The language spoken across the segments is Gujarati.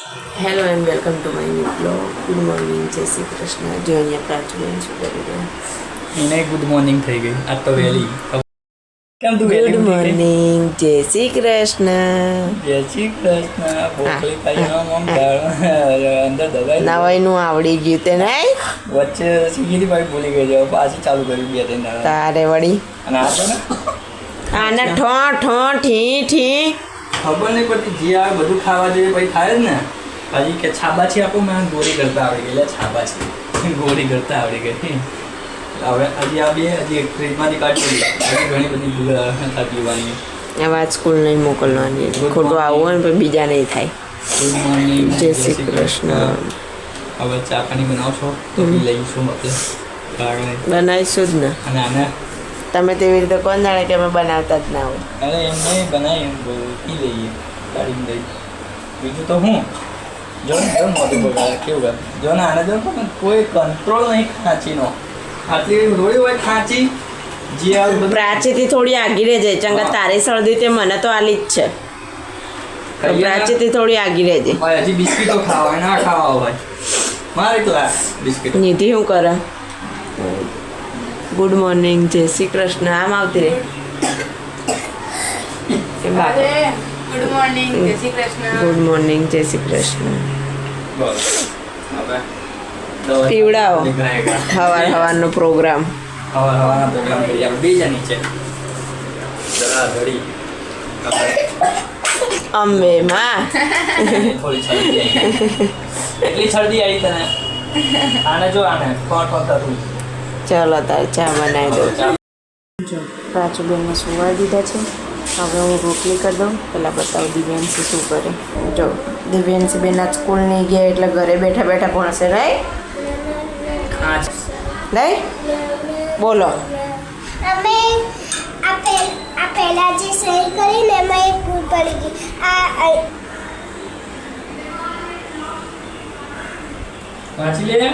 Hello and welcome to my new blog. Good morning, જય શ્રી કૃષ્ણ. જો અહીંયા પ્રાચુબેન શું કરી રહ્યા? એને ગુડ મોર્નિંગ થઈ ગઈ આજ તો વહેલી. કેમ તું ગુડ મોર્નિંગ, જય શ્રી કૃષ્ણ. જય શ્રી કૃષ્ણ. બોકલી ખાઈ અંદર દબાઈ નવાઈનું આવડી ગયું તે નહીં? વચ્ચે શીખી ભાઈ ભૂલી ગઈ છે પાછી ચાલુ કરી 2-3 દાડા. તારે વળી અને આ તો ને આને ઠો ઠો ઠી ઠી ખબર નહીં પડતી જે આવે બધું ખાવા જોઈએ પછી ખાય જ ને. પછી કે છાબાછી આપો મને ગોળી કરતા આવડી ગઈ. છાબાછી ગોળી કરતા આવડી ગઈ. હવે હજી આ બે હજી ફ્રીજમાંથી કાઢી હજી ઘણી બધી પીવાની. હવે આજ સ્કૂલ નહીં મોકલવાની, ખોટું આવું હોય ને પછી બીજા નહીં થાય. ગુડ મોર્નિંગ, જય શ્રી કૃષ્ણ. હવે ચા પાણી બનાવશો તો પી લઈશું આપણે બનાવીશું જ ને. અને આને તમે તેવી રીતે કોણ જાણે કે અમે બનાવતા જ ના હોય. અરે એમ નહીં બનાવી એમ પી લઈએ કાઢીને દઈ. બીજું તો હું જો ને મોટું બગાડે કેવું જો ને આને જો કોઈ કંટ્રોલ નહીં ખાંચીનો. આટલી રોડી હોય ખાંચી જે આવું પ્રાચીથી થોડી આગી રહેજે. ચંગા તારી શરદી તે મને તો આલી જ છે. પ્રાચીથી થોડી આગી રહેજે. હજી બિસ્કીટો ખાવા ના ખાવા હોય મારે ક્લાસ બિસ્કીટ નિધિ શું કરે? ગુડ મોર્નિંગ, જય શ્રી કૃષ્ણ. આમ આવતી રે. ગુડ મોર્નિંગ, જય શ્રી કૃષ્ણ. ગુડ મોર્નિંગ, જય શ્રી કૃષ્ણ. બસ હવે પીવડાવો હવારનો પ્રોગ્રામ. હવાના પ્રોગ્રામ કરીએ આપણે બીજા નીચે જરા ઘડી અંબે માં થોડી શરદી આવી એટલી શરદી આવી તને. આને જો આને ઠોઠ થતું. ચાલો તાર ચા બનાવી દો. જો પ્રાચુબેનને સુવાડી દીધા છે. હવે હું રોટલી કરી દઉં. પહેલાં બતાવું દિવ્યાંશી શું કરે. જો દિવ્યાંશી બેન આજ સ્કૂલ નહીં ગયા એટલે ઘરે બેઠા બેઠા ભણશે. રાઈટ રાઈટ બોલો. અમે આ પહેલા જે સહી કરીને એમાં એક ભૂલ પડી ગઈ. વાંચી લે.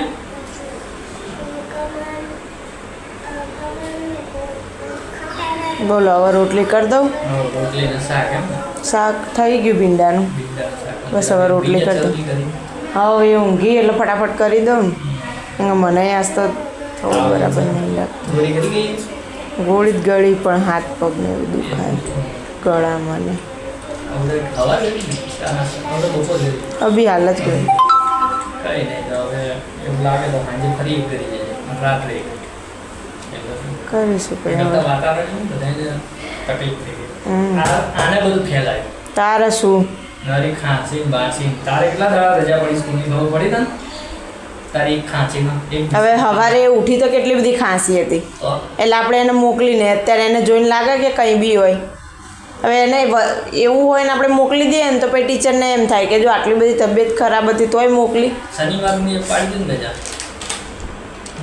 બોલો હવે રોટલી કરી દઉં. રોટલીને શાક એમ શાક થઈ ગયું ભીંડાનું. બસ હવે રોટલી કરી દઉં. હવે એ ઊંઘી એટલે ફટાફટ કરી દઉં ને. મને આજ તો થોડું બરાબર નહીં લાગતું. ગોળી કરી ગઈ. ગોળી જ ગળી પણ હાથ પગને એવું દુખાય ગળામાં ને. હવે ખવા દેવી હવે બપોર જેવી અભી હાલ જ ગઈ. કઈ નહીં તો હવે એવું લાગે તો સાંજે ફરી કરી જઈએ રાત્રે. કરીશું કંઈ હવે. વાતાવરણ બધાને તકલીફ થઈ ગઈ. હમ. આને બધું ફેલાય. તારે શું? નરી ખાંસી બાસી તારે એટલા દાડા રજા પડી સ્કૂલની ખબર પડી તને તારી ખાંસીમાં હવે સવારે ઉઠી તો કેટલી બધી ખાંસી હતી એટલે આપણે એને મોકલીને અત્યારે એને જોઈને લાગે કે કંઈ બી હોય. હવે એને એવું હોય ને આપણે મોકલી દઈએ ને તો પછી ટીચરને એમ થાય કે જો આટલી બધી તબિયત ખરાબ હતી તોય મોકલી. શનિવારની એક પાડી દીધી ને રજા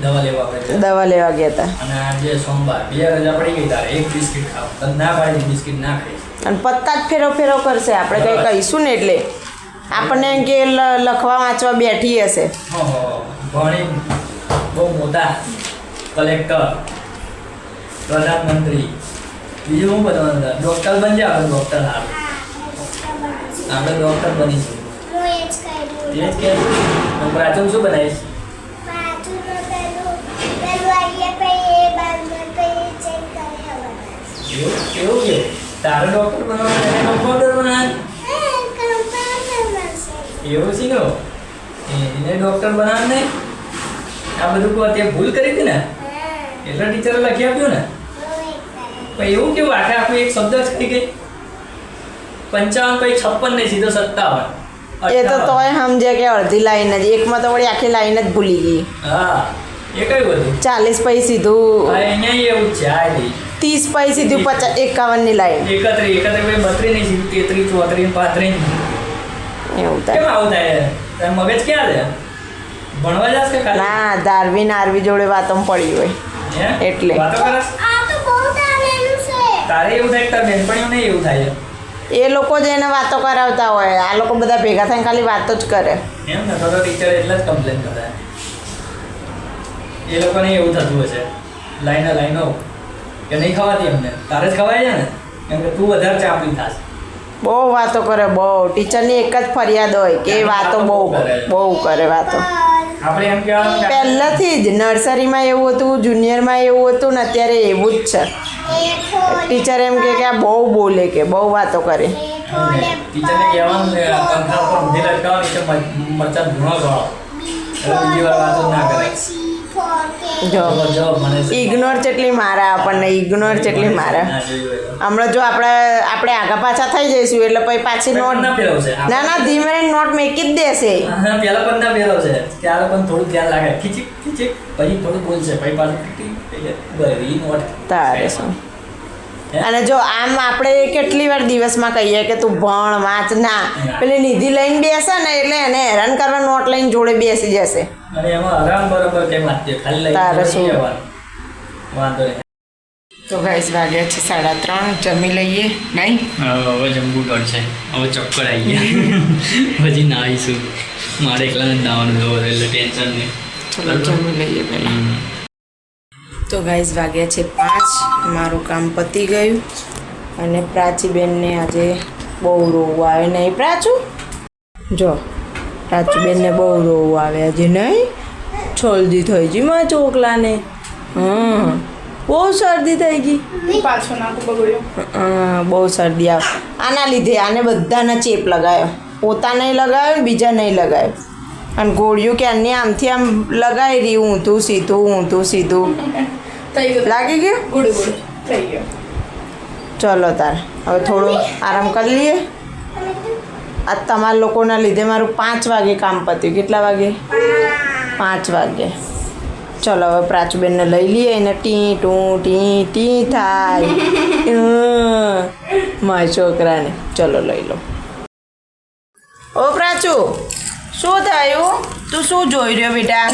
દવા લેવા આપણે દવા લેવા ગયા હતા અને આજે સોમવાર 2 રજા પડી ગઈ તારે એક બિસ્કિટ ખાવ તને ના પાડી બિસ્કિટ ના ખાઈશ અને પત્તા જ ફેરો ફેરો કરશે. આપણે કંઈ કહીશું ને એટલે આપણને એમ કે લખવા વાંચવા બેઠી હશે. ભણી બહુ મોટા કલેક્ટર પ્રધાનમંત્રી બીજું શું બનવાનું ડૉક્ટર બનજે. આપણે ડૉક્ટર સારું આપણે ડૉક્ટર બનીશું. હું એ જ કર્યું. એ જ કે પ્રાચું શું બનાવીશ? પાછું પેલું આવીએ પછી એ બાંધવાનું પછી ચેક કરે હવે. એવું કે તારે ડૉક્ટર બનાવવાનું એને કમ્પાઉન્ડર બનાવવાનું એવું છે ને એને ડૉક્ટર બનાવવાનું નહીં. આ બધું કોઈ અત્યારે ભૂલ કરી હતી ને એટલે ટીચરે લખી આપ્યું ને. પણ એવું કેવું આખે આખું એક શબ્દ જ થઈ ગઈ 55 પછી 56 નહીં સીધો 57. એ તો તોય સમજે કે અડધી લાઈન જ. એકમાં તો વળી આખી લાઈન જ ભૂલી ગઈ. હા એ કયું બધું 40 પછી સીધું અહીંયા એવું જ છે. આ નહીં 30 પછી સીધું 51ની લાઈન 31 પછી 32 નહીં સીધું 33 34 35 એવું કેમ થાય. આવું થાય? તાર મગજ ક્યાં છે? ભણવા જાસ કે ખાલી ના ધારવી નારવી જોડે વાતોમાં પડી હોય હે? એટલે. વાતો કરસ? આ તો બહુ તારેલું છે. તારે એવું થાય કે તાર બેનપણીઓ નહીં એવું થાય એ લોકો જ એને વાતો કરાવતા હોય. આ લોકો બધા ભેગા થઈને ખાલી વાતો જ કરે. એમ ને તો ટીચર એટલે જ કમ્પ્લેન કરે. એ લોકોને એવું થતું હશે લાઈનો કે નહીં ખવાતી અમને તારે જ ખવાય છે ને કેમ કે તું વધારે ચાપી થાશ બહુ વાતો કરે, બહુ. ટીચરની એક જ ફરિયાદ હોય કે એ વાતો બહુ કરે વાતો. આપણે એમ કહેવાનું કે પહેલાથી જ નર્સરીમાં એવું હતું, જુનિયરમાં એવું હતું ને અત્યારે એવું જ છે. ટીચર એમ કે આ બહુ બોલે, કે બહુ વાતો કરે. ટીચરને કહેવાનું કે પંખા ઉપર ઊંધી લટકાવવાની કે મરચાં ધૂણો ગાળો. એટલે બીજી વાર વાતો જ ના કરે. જો જો મને ઇગ્નોર જેટલી મારા આપણને, ઇગ્નોર જેટલી મારા. ના જોયું હોય તો. હમણાં જો આપણે આગા પાછા થઈ જઈશું એટલે પછી પાછી નોટ, ના ફેરવશે. ના ધીમે નોટ મેકી જ દેશે. હા, પેલા પણ ના ફેરવશે. ત્યારે પણ થોડું ધ્યાન લાગે. ખીચીક ખીચીક પછી થોડું બોલશે. પછી પાછું ટીક બરી નોટ. તારે શું. અને જો આમ આપણે કેટલી વાર દિવસમાં કહીએ કે તું ભણ વાંચ, ના પેલી નિધિ લઈને બેસે ને એટલે એને હેરાન કરવા નોટ લઈને જોડે બેસી જશે. અને એમાં આરામ બરોબર કેમ વાંચશે? ખાલી લઈ તારે શું? વાંધો નહીં. તો ગાઈસ વાગ્યા છે 3:30, જમી લઈએ. નહીં હવે જમવું પડશે. હવે ચક્કર આવી ગયા. પછી નાહીશું. મારે એકલા જ નાવાનું હોય એટલે ટેન્શન નહીં. ચલો જમી લઈએ પહેલાં. તો ગાઈસ વાગ્યા છે 5, મારું કામ પતી ગયું. અને પ્રાચીબેનને આજે બહુ રોવું આવે. નહીં પ્રાચું? જો પ્રાચીબેનને બહુ રોવું આવે આજે. નહીં છોલદી થઈ ગઈ મારા ચોકલાને. બહુ શરદી થઈ ગઈ. પાછો નાકું બગડ્યો. બહુ શરદી આવે આના લીધે. આને બધાને ચેપ લગાવ્યો. પોતાને લગાવ્યો, બીજા નહીં લગાવ્યો. અને ગોળીઓ ક્યારની આમથી આમ લગાવી રહી, ઊંધું સીધું થઈ ગયું. લાગી ગયું. ગુડ થઈ ગયો. ચલો તાર હવે થોડું આરામ કરી લઈએ. આ તમારા લોકોના લીધે મારું 5 વાગે કામ પત્યું. કેટલા વાગે? 5 વાગે. ચલો હવે પ્રાચુબેનને લઈ લઈએ. એને ટી થાય મારા છોકરાને. ચલો લઈ લો. ઓ પ્રાચુ, શું થયું? તું શું જોઈ રહ્યો બેટા?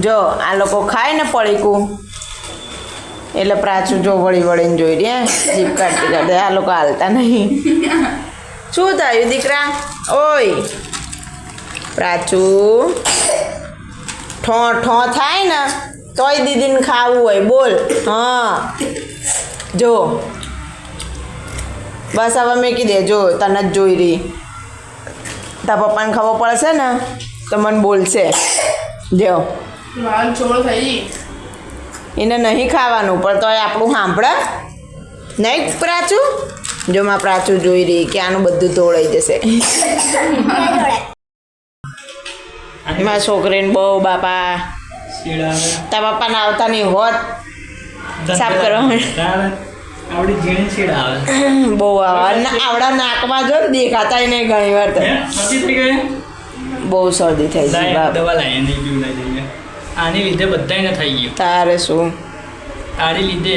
જો આ લોકો ખાય ને પડીકું એટલે પ્રાચું જો વળીને જોઈ રહ્યા. જીભ કાઢતી આ લોકો હાલતા નહીં. શું થયું દીકરા? ઓય પ્રાચુ, ઠો થાય ને તોય દીદીને ખાવું હોય. બોલ. હા જો બસ હવે મેકી દે. જો તને જ જોઈ રહી. તારા પપ્પાને ખબર પડશે ને તો મને બોલશે. જો વાળ ચોળ થઈ. એને નહીં ખાવાનું પણ તોય આપણું સાંભળે નહીં પ્રાચું. જો માં પ્રાચું જોઈ રહી કે આનું બધું તોડાઈ જશે. મારા છોકરીને બહુ બાપા તારા પપ્પાને આવતા નહીં હોત સાફ કરવા. આવડી ઝીણી છેડ આવે. બહુ આવે. આવડા નાકમાં જો દેખાતાય નહીં ઘણી વાર. તો થઈ ગઈ. બહુ શરદી થઈ ગઈ બાપ. દવા લાવીએ નહીં પીવડાવી દઈએ. આની લીધે બધાને થઈ ગયું. તારે શું આની લીધે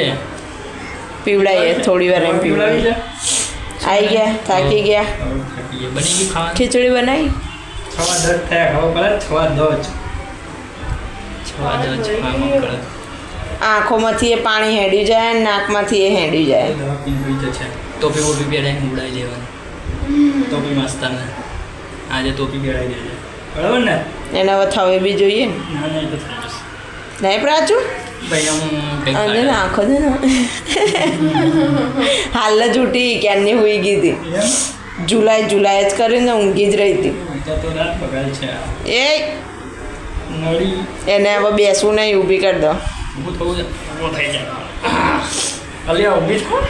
પીવડાવીએ થોડી વાર એમ પીવડાવીએ. આવી ગયા, થાકી ગયા. બની ગઈ ખાવા. ખીચડી બનાવી. 6:10 થયા. ખબર પડે? 6:10 ખાવામાં પડે. આંખોમાંથી એ પાણી હેડી જાય ને નાકમાંથી એ હેડી જાય. દવા પીવી છે. ટોપી બોપી પહેરાઈને ઉડાવી દેવાની. ટોપી મસ્તાને આજે ટોપી પહેરાવી દેજે. બરાબર ને? એને હવે થવે બી જોઈએ ને. ના ના એ તો થઈ જશે. નહીં પ્રાચું? ભાઈ હું કંઈક અને આંખો દે ને. હાલ જ ઉઠી ક્યારની હોઈ ગઈ હતી. જુલાઈ જ કરીને ઊંઘી જ રહી હતી. તો રાત બગાડ છે. એ નળી એને હવે બેસવું નહીં, ઊભી કરી દો. ઊભું થવું છે. ઊભો થઈ જાય. અલ્યા ઊભી થા.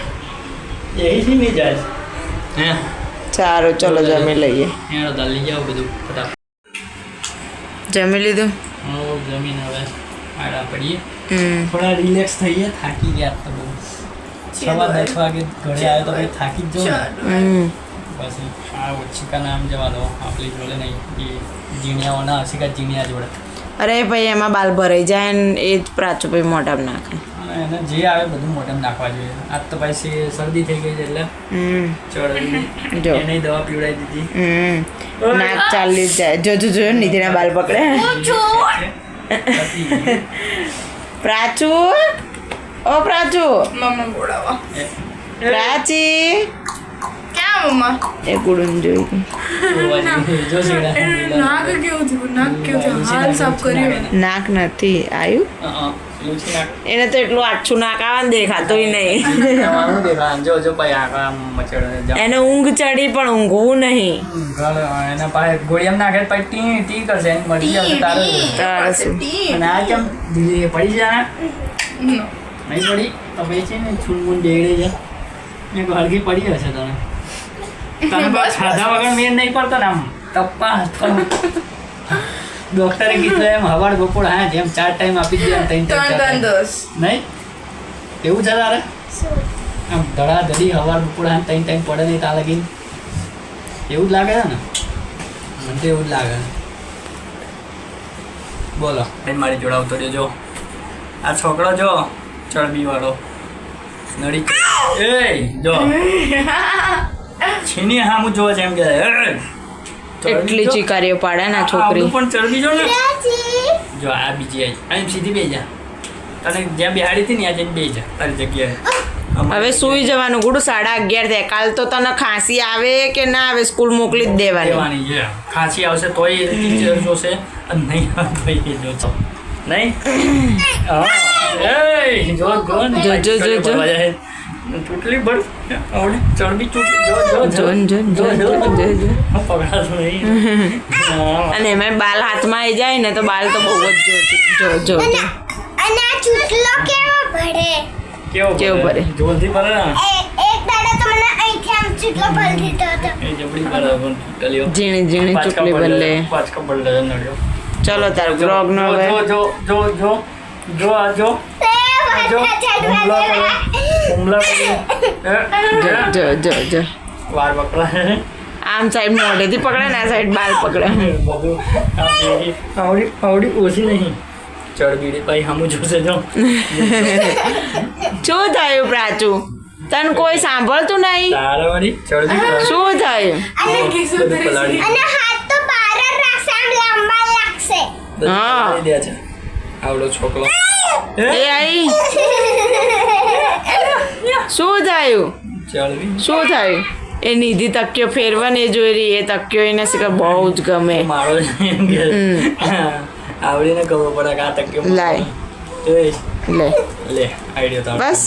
એથી નહીં જાય. હે સારું ચલો જમી લઈએ. એનો દાલ લઈ જાઓ બધું ફટાફટ. જમી લીધું? જમીન હવે આડા પડીએ. હમ. થોડા રિલેક્સ થઈએ. થાકી ગયા તો બહુ. 6:10 વાગે ઘરે આવ્યો તો પછી થાકી જ જાઉં ને. પછી આ ઓછીકા નામ જવા દો. આપણી જોડે નહીં એ જીણિયાઓના હસીકા જીણિયા જોડે. અરે ભાઈ એમાં બાલ ભરાઈ જાય ને એ જ પ્રાચું ભાઈ મોઢામાં નાખે. અને એને જે આવે બધું મોઢામાં નાખવા જોઈએ. આજ તો પછી શરદી થઈ ગઈ છે એટલે ચડ જો એને દવા પીવડાવી દીધી. નાક ચાલી જ જાય. જો નિધિના બાલ પકડે. પ્રાચુ, ઓ પ્રાચુ, મમ્મા બોલાવા. પ્રાચી. ક્યાં મમ્મા? એ ગુડું જોઈ. જો શેડા એનું નાક કેવું થયું નાક કેવું થયું હાલ સાફ કર્યું નાક નથી આવ્યું લૂછી નાખ એને તો એટલું આછું નાક આવે ને દેખાતું નહીં તમારું દેખા જો જો ભાઈ આખા મચડ એને ઊંઘ ચડી પણ ઊંઘવું નહીં એના પાસે ગોળીએમ નાખે પછી ટી ટી કરશે એની મરજી આવશે તારે તારે શું? અને આ કેમ ધીરે પડી જાય નહીં પડી તો પછી છે ને છૂનમૂન ડેડે છે ને હળગી પડી હશે તને તને બસ ખાધા વગર મેન નહીં પડતો ને આમ ટપ્પા ડોક્ટરે કીધું એમ હવાડ બપોર હા જેમ 4 ટાઈમ આપી દે એમ 3 ત્રણ દસ નહીં એવું છે તારે શું? આમ ધડા ધડી હવાડ બપોર હા 3 ટાઈમ પડે નહીં તા લગીને એવું જ લાગે છે ને મને તો એવું જ લાગે બોલો બેન મારી જોડાવતો રહેજો આ છોકરો જો ચરબી વાળો નડી એ જો છીની હામું જોવા છે એમ કે એટલી ચીકારીઓ પાડે ને આ છોકરી પણ ચરબી જો ને રાજી. જો આ બીજી આવી આ સીધી બે જા તને જ્યાં બેહાડી હતી ને ત્યાં જઈને બે જા તારી જગ્યાએ હવે સુઈ જવાનું ગુડું 11:30 થાય કાલ તો તને ખાંસી આવે કે ના આવે સ્કૂલ મોકલી જ દેવાની દેવાની છે ખાંસી આવશે તોય ટીચર જોશે અને નહીં આવે તોય એ જોશે નહીં હા એ જો જો. ટૂટલી બળ આવડી ચરબી ચૂકી જો પકડાતું નહીં અને એમાં બાલ હાથમાં આવી જાય ને તો બાલ તો બહુ જ જો અને આ ચૂંટલો કેવો ભરે? કેવું ભરે? જોરથી ભરે ને એક દાડો તો મને અહીંથી આમ ચૂંટલો ભરી દીધો હતો. એ જબડી ભરે પણ ચૂંટલીઓ ઝીણી ચૂકલી બદલે પાછકો બદલે નડ્યો ચલો તાર બ્લોગ નો હવે જો તે બધા ચડવા દેવા. હુમલા જો વાર પકડા આમ સાઈડ મોઢેથી પકડે ને આ સાઈડ બાલ પકડે બધું આવડી ઓછી નહીં ચડબીડી ભાઈ હમું જોશે જો શું થયું પ્રાચુ તને કોઈ સાંભળતું નહીં તારા વાળી ચડબી શું થયું અને બધું પલાળી અને હાથ તો બહાર જ રાખશે આમ લાંબા લાગશે. બધું હા. પલાળી દે છે આવડો છોકરો એ આઈ શું થયું ચડબી થયું એ નિધિ તકિયો ફેરવા ને એ જોઈ રહી એ તકિયો એને શીખર બહુ જ ગમે મારો છે એમ કે આવડીને ખબર પડે કે આ તક્યો લાય. એ લે લે આઈડિયા તો બસ.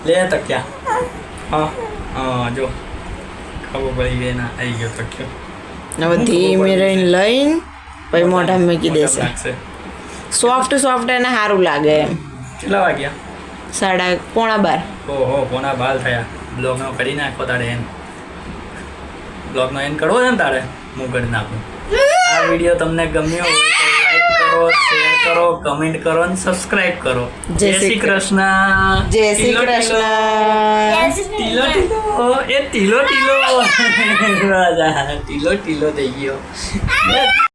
લે તક્યા હા જો ખબર પડી ગઈ ના આવી ગયો તક્યો હવે ધીમે રહીને લઈને પછી મોઢા મૂકી દેશે લાગશે સોફ્ટ એને સારું લાગે એમ કેટલા વાગ્યા 11:15 ઓહો કોના બાલ થયા બ્લોગનો કરી નાખો તારે એન બ્લોગનો એન કરવો છે ને તારે હું કરી નાખું આ વિડીયો તમને ગમ્યો હોય તો લાઈક કરો શેર કરો કમેન્ટ કરો અને સબસ્ક્રાઇબ કરો જય શ્રી કૃષ્ણ જય શ્રી કૃષ્ણ ટીલો ટીલો એ ટીલો ટીલો રાજા ટીલો ટીલો થઈ ગયો